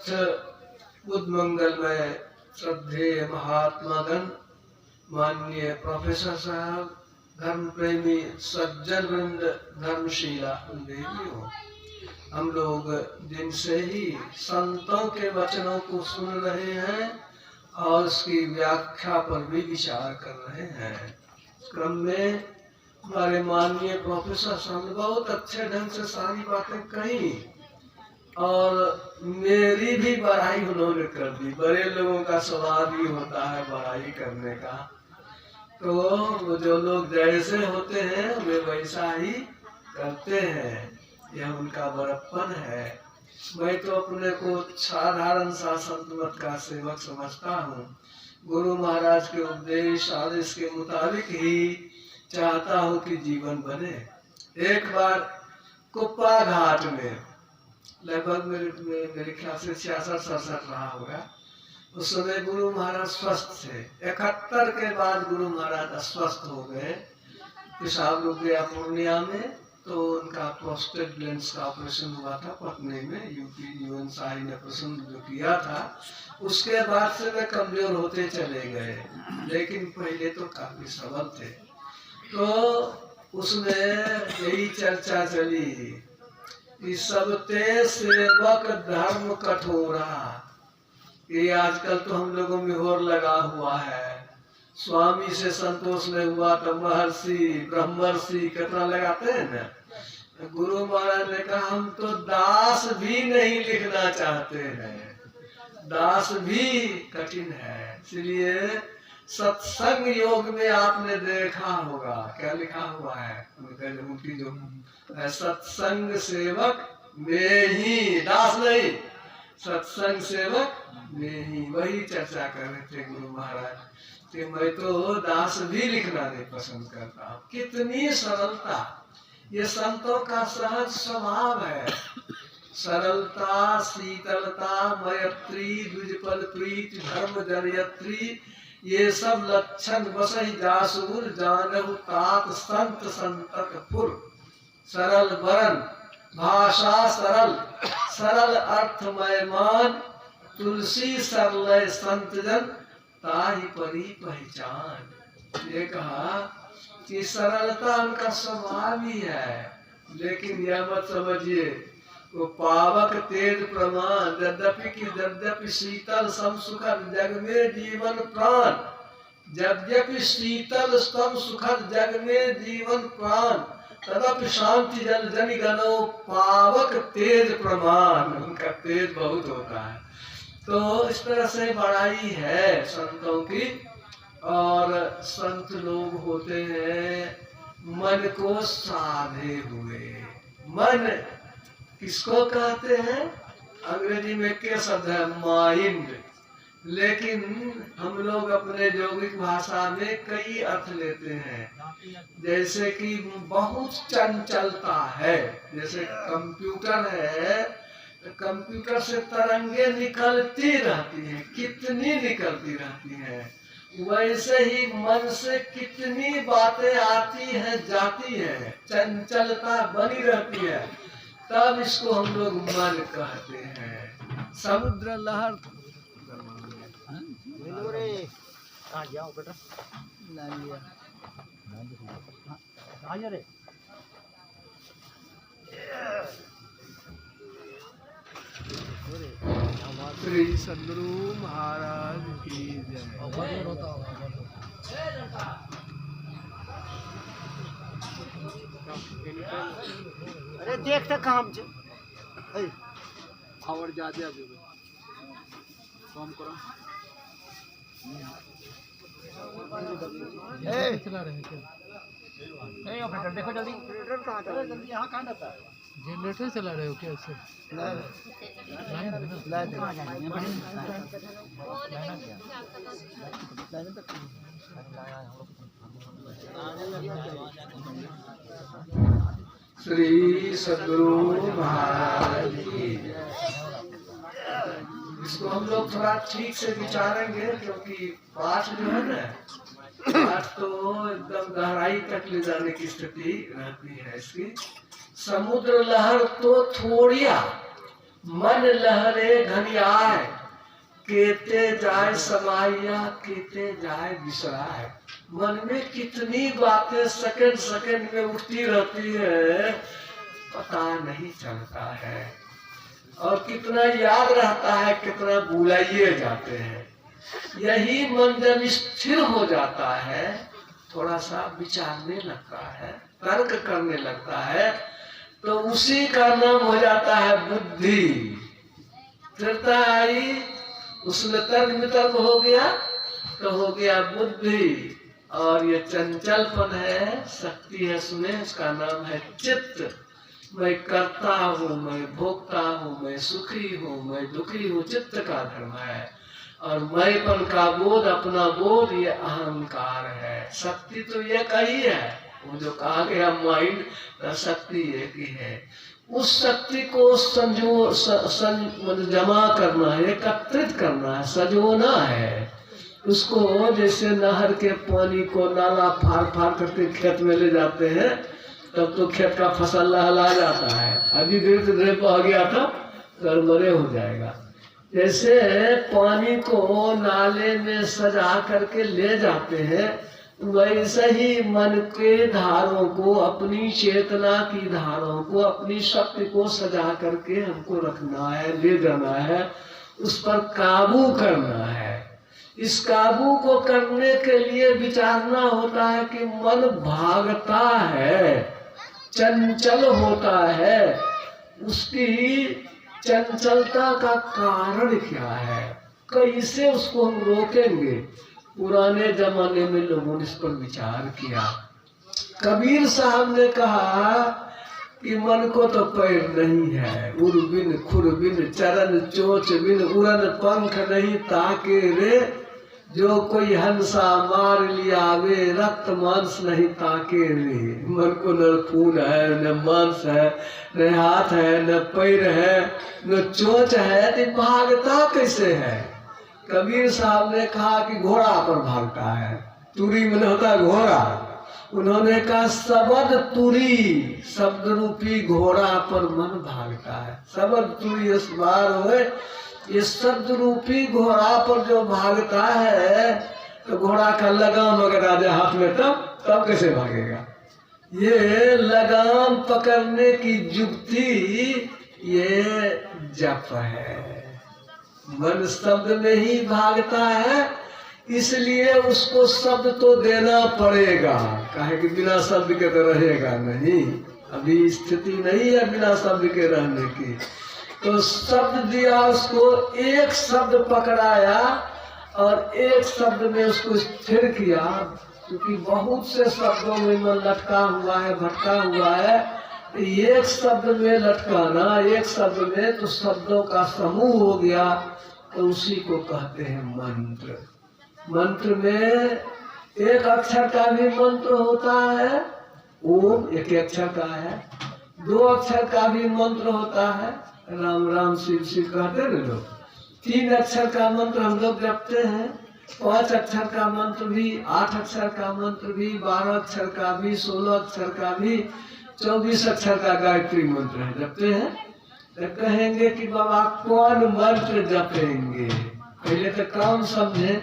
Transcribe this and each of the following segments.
बुद्ध मंगल में श्रद्धेय महात्मागण, माननीय प्रोफेसर साहब, धर्म प्रेमी सज्जन वृंद, धर्मशीला देवियों, हम लोग दिन से ही संतों के वचनों को सुन रहे हैं और उसकी व्याख्या पर भी विचार कर रहे हैं। क्रम में हमारे माननीय प्रोफेसर साहब ने बहुत अच्छे ढंग से सारी बातें कही और मेरी भी बड़ाई उन्होंने कर दी। बड़े लोगों का स्वभाव ही होता है बड़ाई करने का, तो जो लोग जैसे होते हैं वे वैसा ही करते हैं, यह उनका बड़प्पन है। मैं तो अपने को साधारण सा संत मत का सेवक समझता हूँ। गुरु महाराज के उपदेश आदेश के मुताबिक ही चाहता हूँ कि जीवन बने। एक बार कुप्पा घाट में लगभग मेरे ख्याल से 66-67 रहा होगा, उस समय गुरु महाराज स्वस्थ थे। 71 के बाद गुरु महाराज अस्वस्थ हो गए। पेशाब रुक गया पूर्णिया में, तो उनका प्रोस्टेट ग्लैंड्स का ऑपरेशन हुआ था पटने में। यूपी यूएन शाही ने ऑपरेशन जो किया था, उसके बाद से वे कमजोर होते चले गए, लेकिन पहले तो काफी सबल थे। तो उसमें यही चर्चा चली कि सबते सेवक धर्म कठोरा। ये आजकल तो हम लोगों में होर लगा हुआ है, स्वामी से संतोष नहीं हुआ तो महर्षि ब्रह्मर्षि कितना लगाते हैं ना। गुरु महाराज ने कहा हम तो दास भी नहीं लिखना चाहते हैं, दास भी कठिन है। इसलिए सत्संग योग में आपने देखा होगा क्या लिखा हुआ है उनकी जो सत्संग सेवक में ही, दास नहीं, सत्संग सेवक में ही। वही चर्चा कर रहे थे गुरु महाराज कि मैं तो दास भी लिखना नहीं पसंद करता हूँ। कितनी सरलता, ये संतों का सहज स्वभाव है। सरलता, शीतलता, मैत्री, द्विजपद प्रीति, धर्म जनयत्री, ये सब लक्षण बसहि जासुर जानहु तात संत संतक पुर। सरल वरण, भाषा सरल, सरल अर्थमय मान, तुलसी सरलय संत जन ताहि परी पहचान। ये कहा कि सरलता उनका स्वभाव ही है, लेकिन यह मत समझिए वो पावक तेज प्रमाण, यद्यपि शीतल सम सुखद जग में जीवन प्राण, यद्यपि शीतल सम सुखद जग में जीवन प्राण, तदपि शांति जल जन गणो पावक तेज प्रमाण। उनका तेज बहुत होता है। तो इस तरह से बड़ाई है संतों की। और संत लोग होते हैं मन को साधे हुए। मन किसको कहते हैं? अंग्रेजी में क्या शब्द है? माइंड। लेकिन हम लोग अपने यौगिक भाषा में कई अर्थ लेते हैं। जैसे कि बहुत चंचलता है, जैसे कंप्यूटर है, कंप्यूटर से तरंगे निकलती रहती हैं, कितनी निकलती रहती हैं। वैसे ही मन से कितनी बातें आती हैं जाती हैं, चंचलता बनी रहती है, तब इसको हम लोग मन कहते हैं। समुद्र लहर श्री सद्गुरु महाराज की जय। अरे देख तक काम खबर ज्यादा कम करो। चला रहे क्या? ऑपरेटर देखो जल्दी, ऑपरेटर कहाँ था? जल्दी यहाँ कहाँ जाता है? जनरेटर चला रहे हो क्या इससे? श्री सद्गुरु महाराज की। इसको हम लोग थोड़ा ठीक से विचारेंगे, क्योंकि पाठ जो है ना, पाठ तो एकदम गहराई तक ले जाने की स्थिति रहती है इसकी। समुद्र लहर तो थोड़िया, मन लहरे घनियाय, केते जाए समाइया, केते जाए बिसराए। मन में कितनी बातें सेकंड सेकंड में उठती रहती है, पता नहीं चलता है, और कितना याद रहता है, कितना भुलाइए जाते हैं। यही मन जब स्थिर हो जाता है, थोड़ा सा विचारने लगता है, तर्क करने लगता है, तो उसी का नाम हो जाता है बुद्धि। स्थिरता आई, उसमें तर्क वितर्क हो गया तो हो गया बुद्धि। और ये चंचलपन है, शक्ति है, सुने, उसका नाम है चित्त। मैं करता हूँ, मैं भोगता हूँ, मैं सुखी हूँ, मैं दुखी हूँ, चित्त का धर्म है। और मैंपन का बोध, अपना बोध, ये अहंकार है। शक्ति तो ये कही है, वो जो कहा गया माइंड, शक्ति एक ही है। उस शक्ति को जमा करना है, एकत्रित करना है, सजोना है उसको। जैसे नहर के पानी को नाला फाड़ फाड़ करके खेत में ले जाते हैं, तब तो खेत का फसल लहला जाता है। अभी धीरे धीरे बह गया था, गड़बड़े हो जाएगा। जैसे पानी को नाले में सजा करके ले जाते हैं, वैसे ही मन के धारों को, अपनी चेतना की धारों को, अपनी शक्ति को सजा करके हमको रखना है, ले जाना है, उस पर काबू करना है। इस काबू को करने के लिए विचारना होता है कि मन भागता है, चंचल होता है, उसकी चंचलता का कारण क्या है, कैसे उसको हम रोकेंगे। पुराने जमाने में लोगों ने इस पर विचार किया। कबीर साहब ने कहा कि मन को तो पैर नहीं है, उर बिन खुर बिन चरण चोच बिन उड़न पंख नहीं ताके रे, जो कोई हंसा मार लिया वे रक्त मांस नहीं ताके रे। मन को न खून है, न मांस है, न हाथ है, न पैर है, न चोच है, तो भागता कैसे है। कबीर साहब ने कहा कि घोड़ा पर भागता है, तुरी में होता है घोड़ा। उन्होंने कहा सबद तुरी, शब्द रूपी घोड़ा पर मन भागता है। सबद तुरी इस बार हुए, ये शब्द रूपी घोड़ा पर जो भागता है, तो घोड़ा का लगाम अगर आ जाए हाथ में, तब कैसे भागेगा। ये लगाम पकड़ने की युक्ति ये जप है। मन शब्द में ही भागता है, इसलिए उसको शब्द तो देना पड़ेगा। काहे कि बिना शब्द के तो रहेगा नहीं, अभी स्थिति नहीं है बिना शब्द के रहने की। तो शब्द दिया उसको, एक शब्द पकड़ाया और एक शब्द में उसको स्थिर किया, क्योंकि बहुत से शब्दों में मन लटका हुआ है, भटका हुआ है। एक शब्द में लटकाना, एक शब्द में तो शब्दों का समूह हो गया, तो उसी को कहते हैं मंत्र। मंत्र में एक अक्षर का भी मंत्र होता है, ओम एक अक्षर का है, दो अक्षर का भी मंत्र होता है, राम राम शिव शिव कहते हैं लोग। 3 अक्षर का मंत्र हम लोग जपते हैं, 5 अक्षर का मंत्र भी, 8 अक्षर का मंत्र भी, 12 अक्षर का भी, 16 अक्षर का भी, 24 अक्षर का गायत्री मंत्र है, जपते हैं। तो कहेंगे कि बाबा कौन मंत्र जपेंगे, पहले तो काम समझे।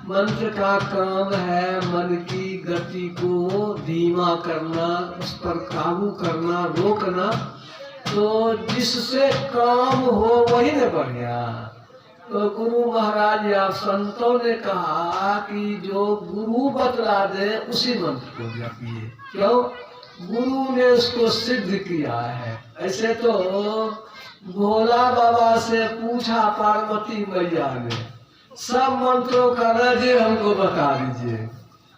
मंत्र का काम है मन की गति को धीमा करना, उस पर काबू करना, रोकना। तो जिससे काम हो वही न बढ़िया। तो गुरु महाराज या संतों ने कहा कि जो गुरु बतला दे उसी मंत्र को जपिए। क्यों? गुरु ने उसको सिद्ध किया है। ऐसे तो भोला बाबा से पूछा पार्वती मैया ने, सब मंत्रों का राज्य हमको बता दीजिए।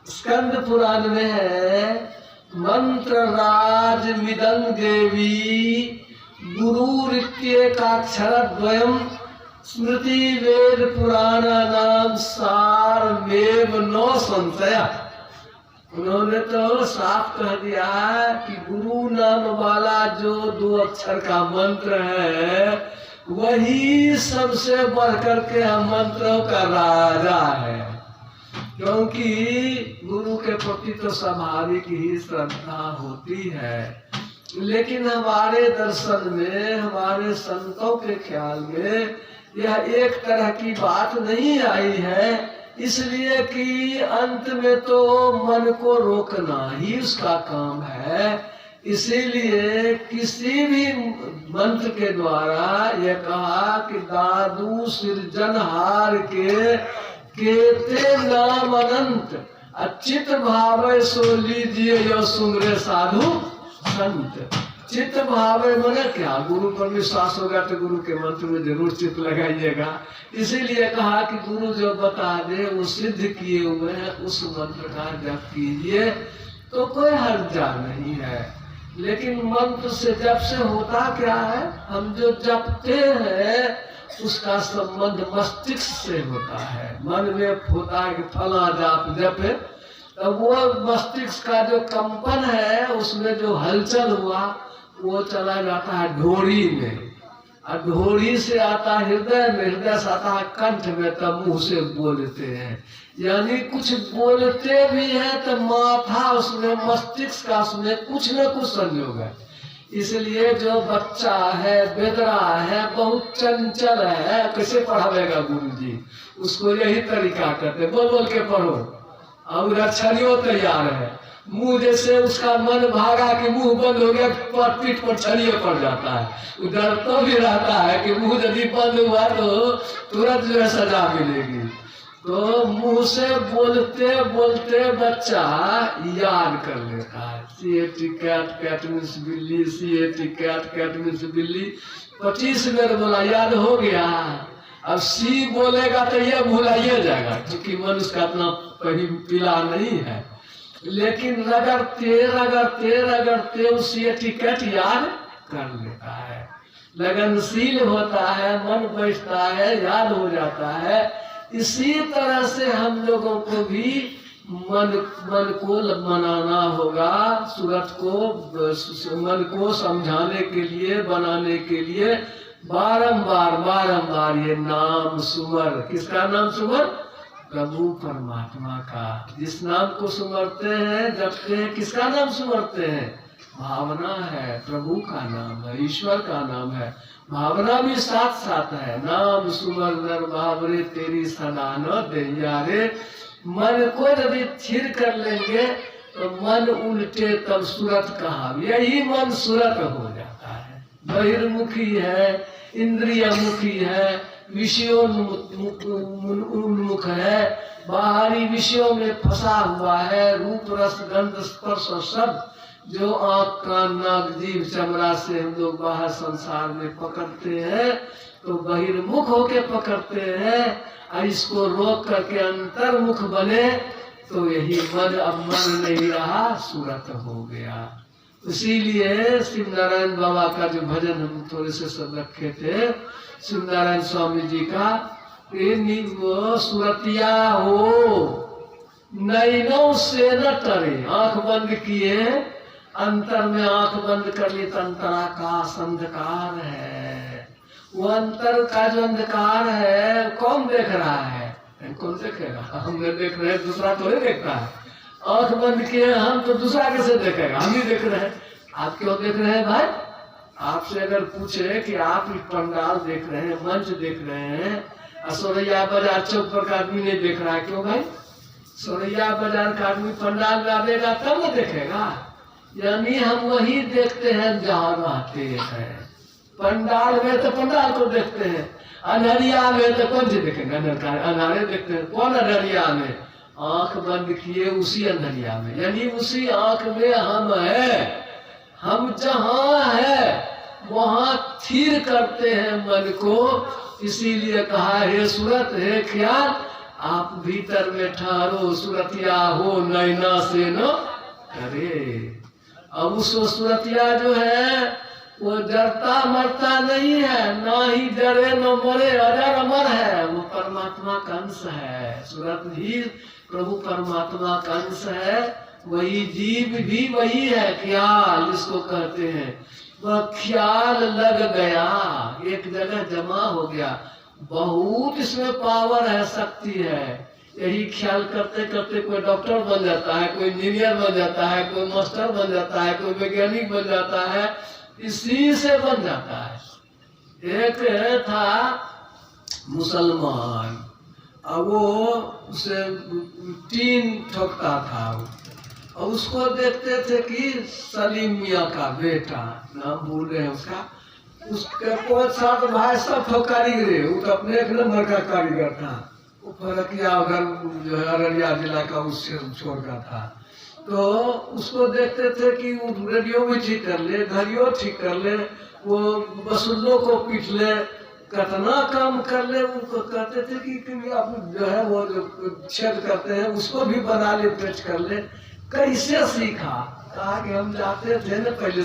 स्कंद पुराण में है, मंत्र राज मिदं देवी गुरु ऋत्येकाक्षर द्वयम स्मृति वेद पुराण नाम सार मेव नो संशय। उन्होंने तो साफ कह दिया कि गुरु नाम वाला जो 2 अक्षर का मंत्र है, वही सबसे बढ़कर के हम मंत्रों का राजा है। क्योंकि गुरु के प्रति तो स्वाभाविक ही श्रद्धा होती है, लेकिन हमारे दर्शन में, हमारे संतों के ख्याल में यह एक तरह की बात नहीं आई है, इसलिए कि अंत में तो मन को रोकना ही उसका काम है। इसीलिए किसी भी मंत्र के द्वारा यह कहा कि दादू सृजनहार के केते नाम अनंत, अचित भाव सो लीजिए यो सुमरे साधु संत। चित्त भावे माने क्या? गुरु पर विश्वास होगा तो गुरु के मंत्र में जरूर चित्त लगाइएगा। इसीलिए कहा कि गुरु जो बता दे वो सिद्ध किए हुए हैं, उस मंत्र का जप कीजिए तो कोई हर्जा नहीं है। लेकिन मंत्र से जप से होता क्या है? हम जो जपते हैं उसका संबंध मस्तिष्क से होता है। मन में होता है कि फला जाप जपे, तो वो मस्तिष्क का जो कंपन है, उसमें जो हलचल हुआ वो चला जाता है ढोरी में, और ढोरी से आता हृदय में, हृदय से आता है कंठ में, तब मुंह से बोलते हैं। यानी कुछ बोलते भी हैं तो माथा उसमें, मस्तिष्क का उसमें कुछ न कुछ संयोग है। इसलिए जो बच्चा है, बेदरा है, बहुत चंचल है, कैसे पढ़ावेगा गुरु जी? उसको यही तरीका करते, बोल बोल के पढ़ो, और अक्षरियों तैयार है। मुंह जैसे उसका मन भागा कि मुंह बंद हो गया, पीठ पर छड़िए पड़ जाता है। वो डर तो भी रहता है कि मुंह यदि बंद हुआ तो तुरंत जो है सजा मिलेगी। तो मुंह से बोलते बोलते बच्चा याद कर लेता है। CAT कैट, कैट मीन्स बिल्ली, CAT कैट, कैट मीन्स बिल्ली 25 बार बोला, याद हो गया। अब C बोलेगा तो ये भुलाइए जाएगा, क्योंकि मन उसका अपना कहीं पिला नहीं है। लेकिन रगड़ते रगड़ते रगड़ते उसी टिकट याद कर लेता है, लगनशील होता है, मन बैठता है, याद हो जाता है। इसी तरह से हम लोगों को भी मन को मनाना होगा, सूरत को, मन को समझाने के लिए, बनाने के लिए बारंबार बारंबार ये नाम सुमर। किसका नाम सुमर? प्रभु परमात्मा का। जिस नाम को सुमरते हैं, जपते हैं, किसका नाम सुमरते हैं? भावना है, प्रभु का नाम है, ईश्वर का नाम है। भावना भी साथ साथ है। नाम सुमर नर भावरे तेरी सदा न दैया रे। मन को यदि स्थिर कर लेंगे तो मन उल्टे तब सूरत कहा, यही मन सूरत हो जाता है। बहिर्मुखी है, इंद्रिय मुखी है, विषयोन्मुख है, बाहरी विषयों में फंसा हुआ है। रूप रस गंध स्पर्श शब्द जो आँख कान नाक जीभ चमड़ा से हम लोग बाहर संसार में पकड़ते हैं, तो बहिर्मुख होके पकड़ते हैं। और इसको रोक करके अंतर्मुख बने तो यही मन, अब मन नहीं रहा, सूरत हो गया। इसीलिए शिव नारायण बाबा का जो भजन हम थोड़े से सब रखे थे, शिव नारायण स्वामी जी का, वो सूरतिया हो नैनों से न टरे। आंख बंद किए, अंतर में आंख बंद कर ली तो अंतराकाश अंधकार है। वो अंतर का जो अंधकार है कौन देख रहा है? कौन देखेगा? हम देख रहे हैं, दूसरा तो नहीं देखता है। आंख बंद किए हम तो दूसरा कैसे देखेगा? हम ही देख रहे हैं। आप क्यों देख रहे हैं भाई? आपसे अगर पूछे कि आप पंडाल देख रहे हैं, मंच देख रहे हैं, सोरैया बाजार चौक पर का आदमी नहीं देख रहा है, क्यों भाई? सोरैया बाजार का आदमी पंडाल में आवेगा तब न देखेगा। यानी हम वही देखते हैं जहाँ रहते हैं। पंडाल में तो पंडाल को देखते हैं, अनहरिया में तो कौन से देखेंगे? अनहारे देखते हैं। कौन अनहरिया में? आंख बंद किए उसी अंधरिया में, यानी उसी आंख में हम है। हम जहाँ है वहाँ स्थिर करते हैं मन को। इसीलिए कहा, हे सूरत, हे ख्याल, आप भीतर में ठहरो, सूरतिया हो नैना से न करे। अब उस सूरतिया जो है वो डरता मरता नहीं है, ना ही डरे न मरे, अजर अमर है। वो परमात्मा का अंश है। सूरत ही प्रभु परमात्मा का अंश है। वही जीव भी वही है, ख्याल जिसको कहते हैं। वह ख्याल लग गया, एक जगह जमा हो गया। बहुत इसमें पावर है, शक्ति है। यही ख्याल करते करते कोई डॉक्टर बन जाता है, कोई इंजीनियर बन जाता है, कोई मास्टर बन जाता है, कोई वैज्ञानिक बन जाता है, इसी से बन जाता है। एक था मुसलमान, अब वो उसे टीन ठोकता था, और उसको देखते थे कि सलीम मियाँ का बेटा, नाम भूल रहे हैं उसके 5-7 भाई सब ठोक कारीगर, वो तो अपने एक नंबर का कारीगर था। वो फरकिया घर जो है अररिया जिला का, उससे छोड़ का था। तो उसको देखते थे कि वो रेडियो भी ठीक कर ले, घड़ियों ठीक कर ले, वो वसूलों को पीट ले, कितना काम कर ले। उनको कहते थे कि आप जो है वो जो छेद करते हैं उसको भी बना ले, पेच कर ले। कैसे सीखा? कहा कि हम जाते थे ना पहले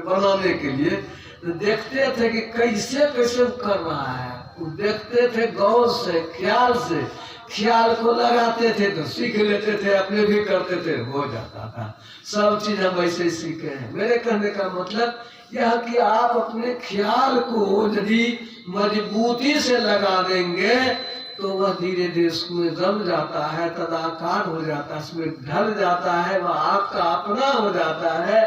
बनाने के लिए, तो देखते थे कि कैसे कैसे कर रहा है, वो देखते थे गौर से, ख्याल से, ख्याल को लगाते थे तो सीख लेते थे, अपने भी करते थे, हो जाता था। सब चीज हम वैसे ही सीखे हैं। मेरे कहने का मतलब यह कि आप अपने ख्याल को यदि मजबूती से लगा देंगे तो वह धीरे धीरे उसमें जम जाता है, तदाकार हो जाता है, उसमें ढल जाता है, वह आपका अपना हो जाता है।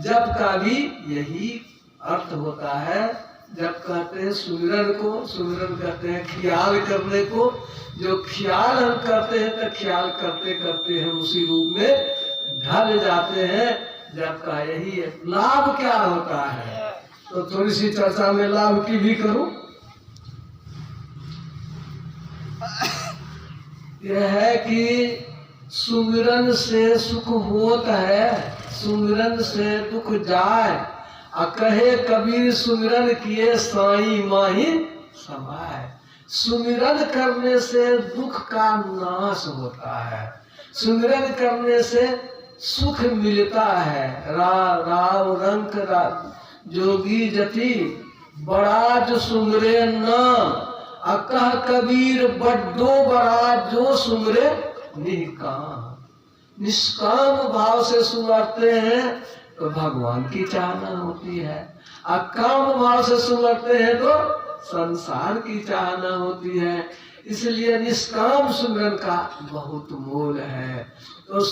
जब का भी यही अर्थ होता है। जब कहते हैं सुमिरन को, सुमिरन कहते हैं ख्याल करने को। जो ख्याल हम करते हैं तो ख्याल करते करते हम उसी रूप में ढल जाते हैं। जब का यही है। लाभ क्या होता है तो थोड़ी सी चर्चा में लाभ की भी करूं। यह है कि सुमिरन से सुख होता है, सुमिरन से दुख जाए। कहे कबीर सुमिरन किए साई माही समाए। सुमिरन करने से दुख का नाश होता है, सुमिरन करने से सुख मिलता है। राव रंक जोगी जति बड़ा जो सुमरे नाम। कह कबीर बड्डो बड़ा जो सुमरे निष्काम। निष्काम भाव से सुमरते हैं तो भगवान की चाहना होती है, काम भाव से सुमरते हैं तो संसार की चाहना होती है। इसलिए निष्काम सुमरन का बहुत मोल है। तो